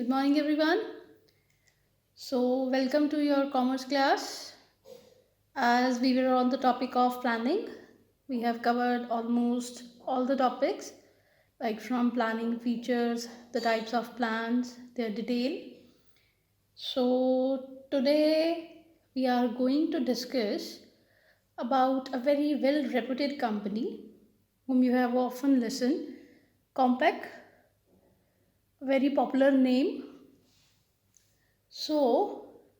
Good morning, everyone. Welcome to your commerce class. As we were on the topic of planning, we have covered almost all the topics, like from planning features, the types of plans, their detail. Today we are going to discuss about a very well reputed company whom you have often listened, Compaq, a very popular name.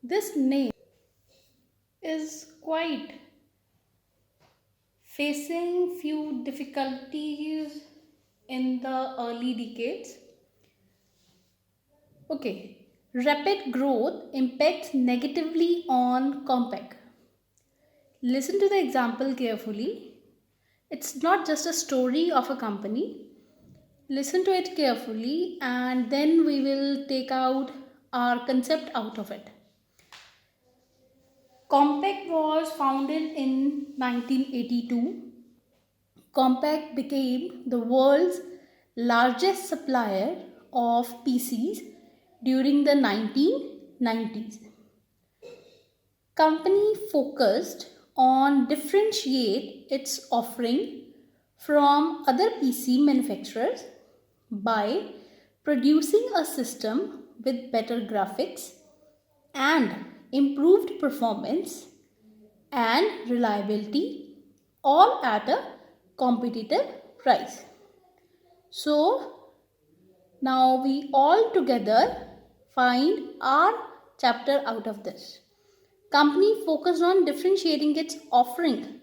This name is quite facing few difficulties in the early decades. Okay, rapid growth impacts negatively on Compaq. Listen to the example carefully. It's not just a story of a company. Listen to it carefully and then we will take out our concept out of it. Compaq was founded in 1982. Compaq became the world's largest supplier of PCs during the 1990s. Company focused on differentiate its offering from other PC manufacturers by producing a system with better graphics and improved performance and reliability, all at a competitive price. So now we all together find our chapter out of this. Company focused on differentiating its offering.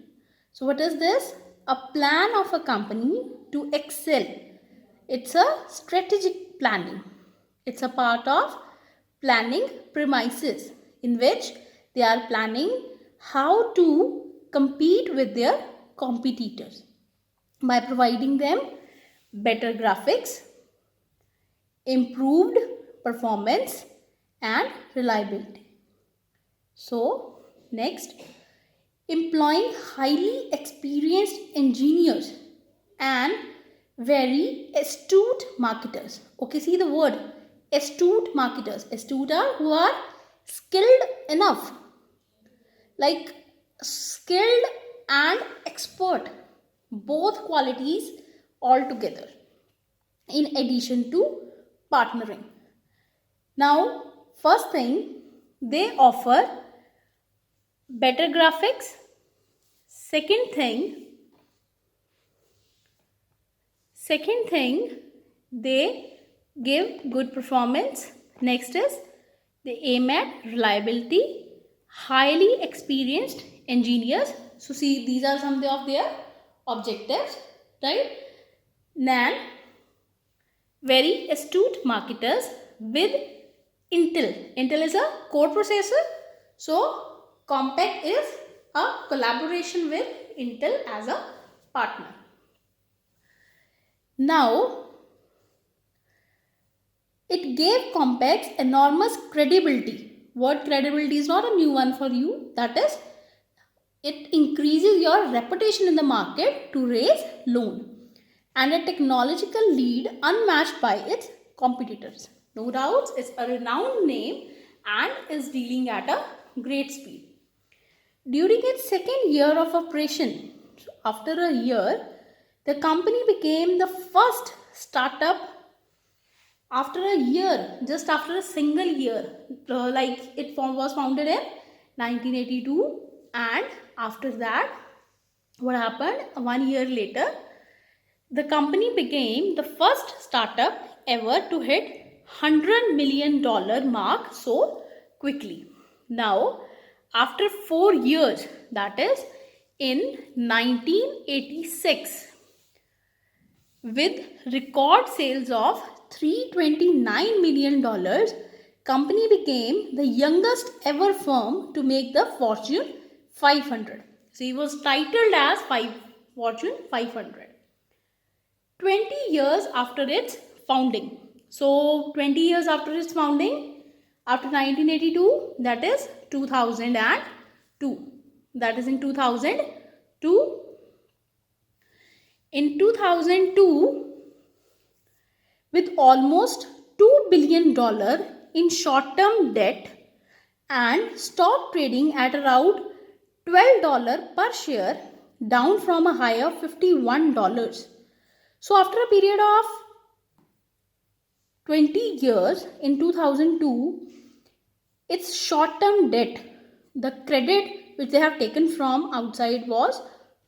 So what is this? A plan of a company to excel. It's a strategic planning. It's a part of planning premises in which they are planning how to compete with their competitors by providing them better graphics, improved performance and reliability. So next, employing highly experienced engineers and very astute marketers. Okay, see the word astute marketers. Astute are who are skilled enough, like skilled and expert, both qualities all together, in addition to partnering. Now, first thing, they offer better graphics. Second thing, they give good performance. Next is they aim at reliability, highly experienced engineers. So see, these are some of their objectives, right? Then very astute marketers with Intel. Intel is a core processor. So Compaq is a collaboration with Intel as a partner. Now, it gave Compaq enormous credibility. Word credibility is not a new one for you. That is, it increases your reputation in the market to raise loan and a technological lead unmatched by its competitors. No doubts, it's a renowned name and is dealing at a great speed. During its second year of operation, after a year, the company became the first startup after a year, just after a single year, like it was founded in 1982, and after that, what happened? 1 year later, the company became the first startup ever to hit $100 million mark so quickly. Now, after 4 years, that is in 1986, with record sales of $329 million, company became the youngest ever firm to make the Fortune 500. So he was titled as Fortune 500. 20 years after its founding. So 20 years after its founding, after 1982, that is 2002. That is in 2002. In 2002, with almost $2 billion in short-term debt and stock trading at around $12 per share, down from a high of $51. So after a period of 20 years in 2002, its short-term debt, the credit which they have taken from outside was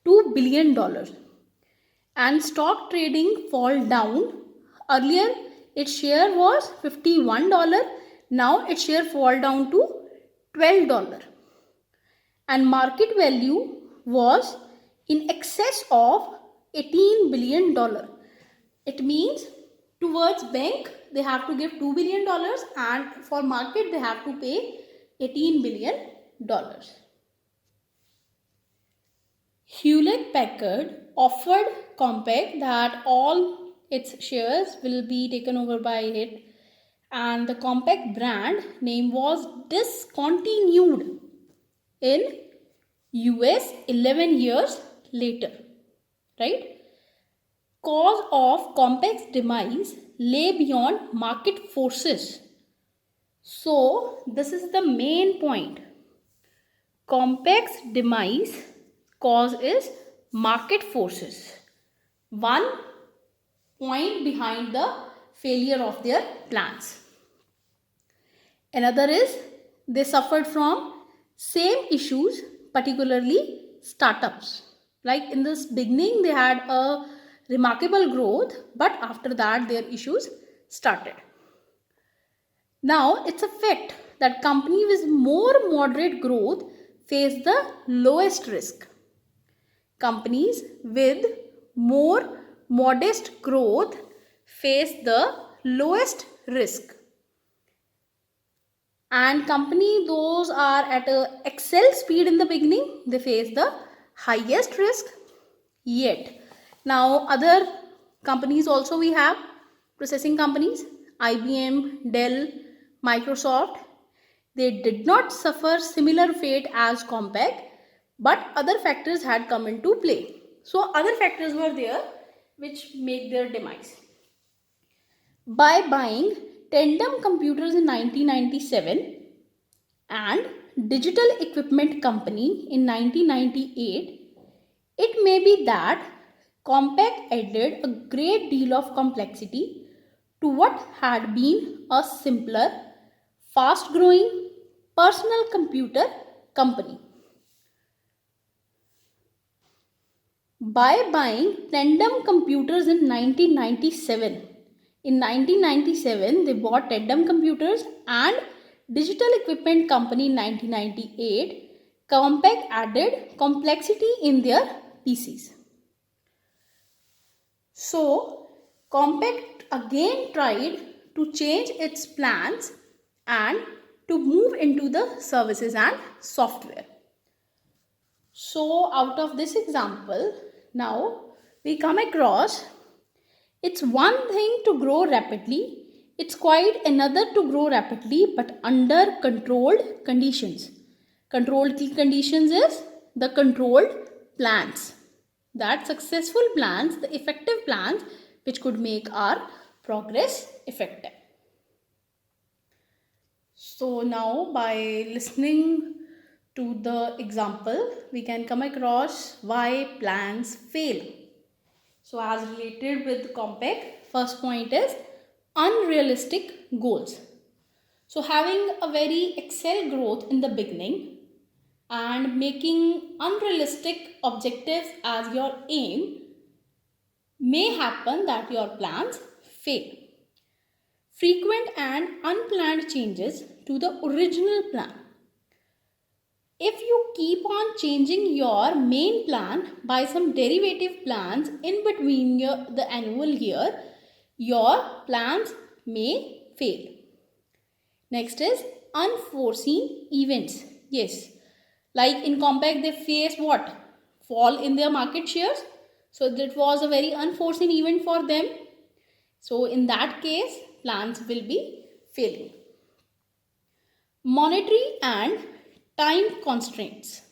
$2 billion, and stock trading fall down. Earlier its share was $51, now its share fall down to $12, and market value was in excess of $18 billion. It means towards bank they have to give $2 billion, and for market they have to pay $18 billion. Hewlett Packard offered Compaq that all its shares will be taken over by it, and the Compaq brand name was discontinued in US 11 years later, right? Cause of Compaq's demise lay beyond market forces. So this is the main point. Compaq's demise cause is market forces. One point behind the failure of their plans. Another is they suffered from same issues, particularly startups. Like in this beginning they had a remarkable growth, but after that their issues started. Now it's a fact that companies with more moderate growth face the lowest risk. Companies with more modest growth face the lowest risk, and company those are at a excel speed in the beginning, they face the highest risk. Yet now other companies also we have, processing companies, IBM, Dell, Microsoft, they did not suffer similar fate as Compaq, but other factors had come into play. So other factors were there which make their demise. By buying Tandem Computers in 1997 and Digital Equipment Company in 1998, it may be that Compaq added a great deal of complexity to what had been a simpler, fast-growing personal computer company. By buying Tandem Computers in 1997, they bought Tandem Computers and Digital Equipment Company in 1998. Compaq added complexity in their PCs. So Compaq again tried to change its plans and to move into the services and software. So out of this example, now we come across, it's one thing to grow rapidly, it's quite another to grow rapidly but under controlled conditions. Controlled conditions is the controlled plans. That successful plans, the effective plans which could make our progress effective. So now by listening to the example, we can come across why plans fail. So as related with Compaq, first point is unrealistic goals. So having a very excel growth in the beginning and making unrealistic objectives as your aim may happen that your plans fail. Frequent and unplanned changes to the original plan. If you keep on changing your main plan by some derivative plans in between the annual year, your plans may fail. Next is unforeseen events. Yes, like in Compaq they face what? Fall in their market shares. So that was a very unforeseen event for them. So in that case, plans will be failing. Monetary and time constraints.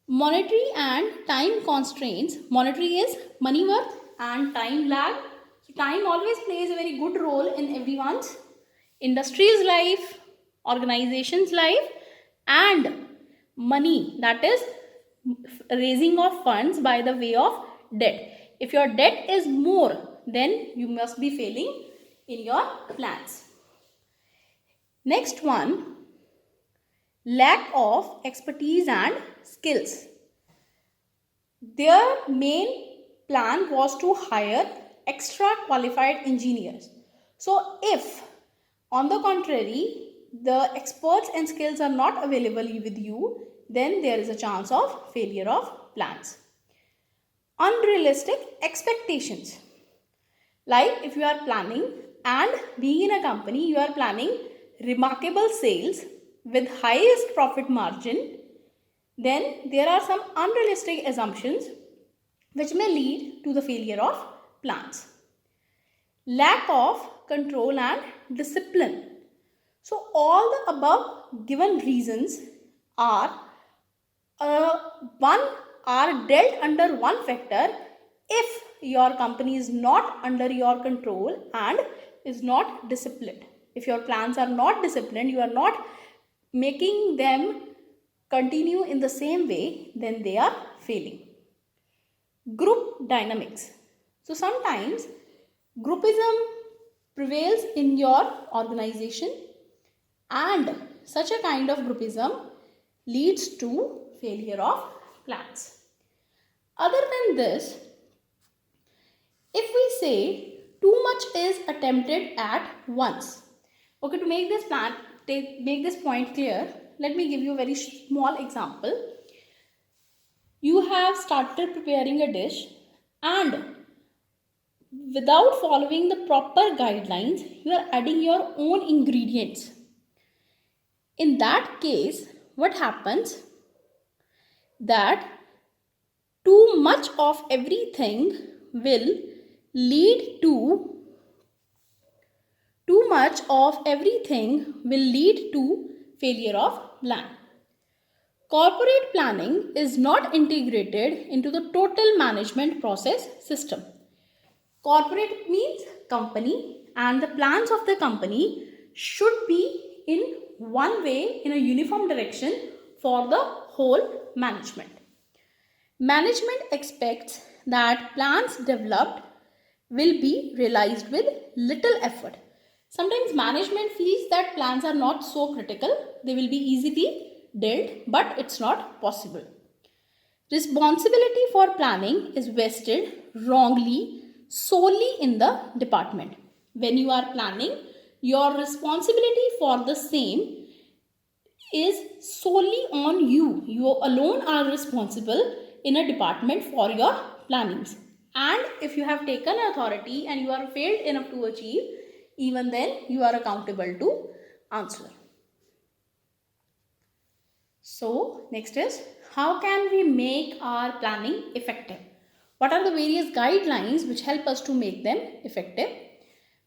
Monetary and time constraints. Monetary is money worth and time lag. Time always plays a very good role in everyone's industry's life, organization's life, and money, that is raising of funds by the way of debt. If your debt is more, then you must be failing in your plans. Next one, lack of expertise and skills. Their main plan was to hire extra qualified engineers. So if on the contrary the experts and skills are not available with you, then there is a chance of failure of plans. Unrealistic expectations. Like if you are planning and being in a company, you are planning remarkable sales with highest profit margin, then there are some unrealistic assumptions which may lead to the failure of plans. Lack of control and discipline. So all the above given reasons are one are dealt under one factor if your company is not under your control and is not disciplined. If your plans are not disciplined, you are not making them continue in the same way, then they are failing. Group dynamics. So sometimes groupism prevails in your organization, and such a kind of groupism leads to failure of plans. Other than this, if we say too much is attempted at once. Okay, to make this make this point clear, let me give you a very small example. You have started preparing a dish and without following the proper guidelines, you are adding your own ingredients. In that case, what happens? That too much of everything will lead to failure of plan. Corporate planning is not integrated into the total management process system. Corporate means company, and the plans of the company should be in one way, in a uniform direction for the whole management. Management expects that plans developed will be realized with little effort. Sometimes management feels that plans are not so critical, they will be easily dealt, but it's not possible. Responsibility for planning is vested wrongly solely in the department. When you are planning, your responsibility for the same is solely on you. You alone are responsible in a department for your plannings. And if you have taken authority and you are failed enough to achieve, even then you are accountable to answer. So next is, how can we make our planning effective? What are the various guidelines which help us to make them effective?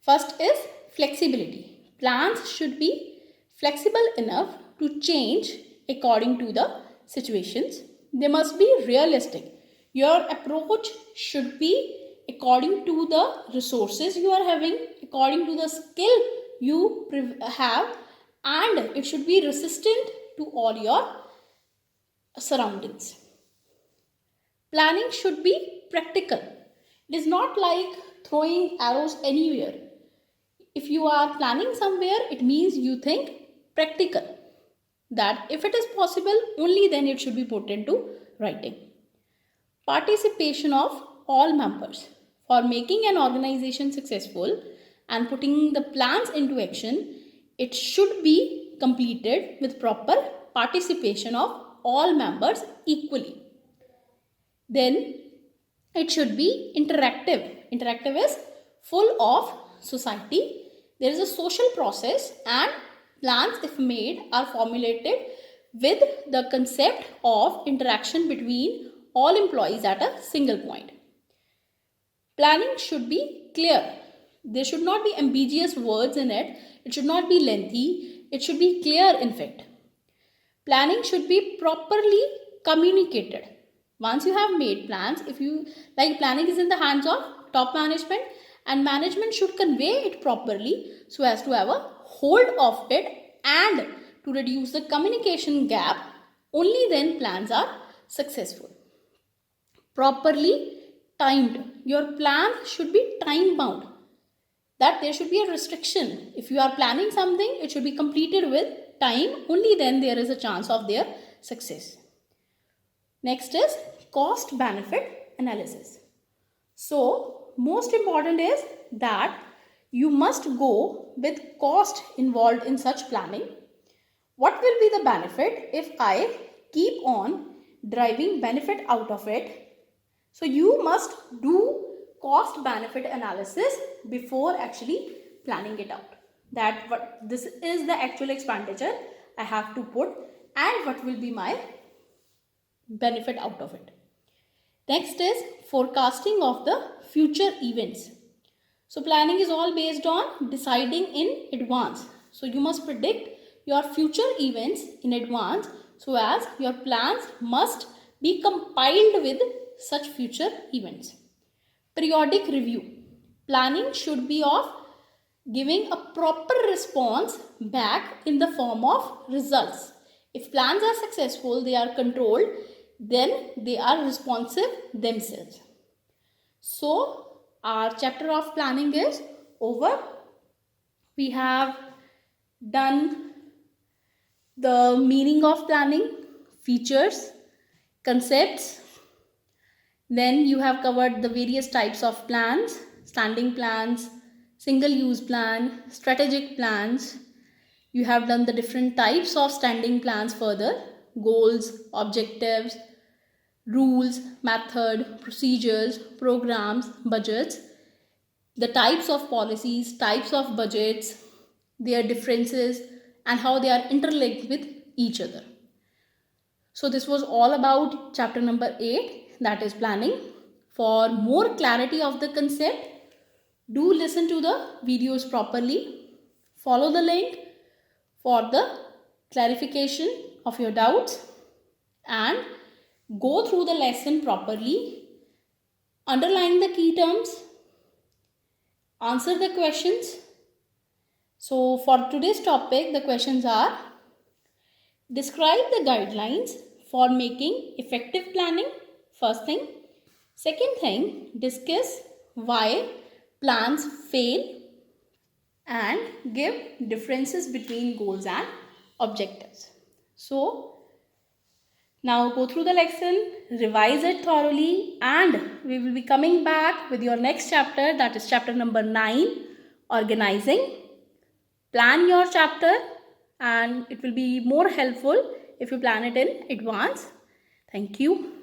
First is flexibility. Plans should be flexible enough to change according to the situations. They must be realistic. Your approach should be according to the resources you are having, according to the skill you have, and it should be resistant to all your surroundings. Planning should be practical. It is not like throwing arrows anywhere. If you are planning somewhere, it means you think practical. That if it is possible, only then it should be put into writing. Participation of all members. For making an organization successful and putting the plans into action, it should be completed with proper participation of all members equally. Then it should be interactive. Interactive is full of society. There is a social process, and plans, if made, are formulated with the concept of interaction between all employees at a single point. Planning should be clear. There should not be ambiguous words in it. It should not be lengthy. It should be clear, in fact. Planning should be properly communicated. Once you have made plans, if you like, planning is in the hands of top management, and management should convey it properly so as to have a hold of it and to reduce the communication gap. Only then plans are successful. Properly timed. Your plan should be time bound. That there should be a restriction. If you are planning something, it should be completed with time. Only then there is a chance of their success. Next is cost benefit analysis. So most important is that you must go with cost involved in such planning. What will be the benefit if I keep on driving benefit out of it? So you must do cost benefit analysis before actually planning it out. That what this is the actual expenditure I have to put and what will be my benefit out of it. Next is forecasting of the future events. So planning is all based on deciding in advance. So you must predict your future events in advance so as your plans must be compiled with such future events. Periodic review. Planning should be of giving a proper response back in the form of results. If plans are successful, they are controlled, then they are responsive themselves. So our chapter of planning is over. We have done the meaning of planning, features, concepts. Then you have covered the various types of plans, standing plans, single use plan, strategic plans. You have done the different types of standing plans further, goals, objectives, rules, method, procedures, programs, budgets, the types of policies, types of budgets, their differences, and how they are interlinked with each other. So this was all about chapter number 8, that is planning. For more clarity of the concept, do listen to the videos properly. Follow the link for the clarification of your doubts and go through the lesson properly. Underline the key terms. Answer the questions. So for today's topic, the questions are: describe the guidelines for making effective planning. First thing. Second thing, discuss why plans fail and give differences between goals and objectives. So now go through the lesson, revise it thoroughly, and we will be coming back with your next chapter, that is chapter number 9, organizing. Plan your chapter and it will be more helpful if you plan it in advance. Thank you.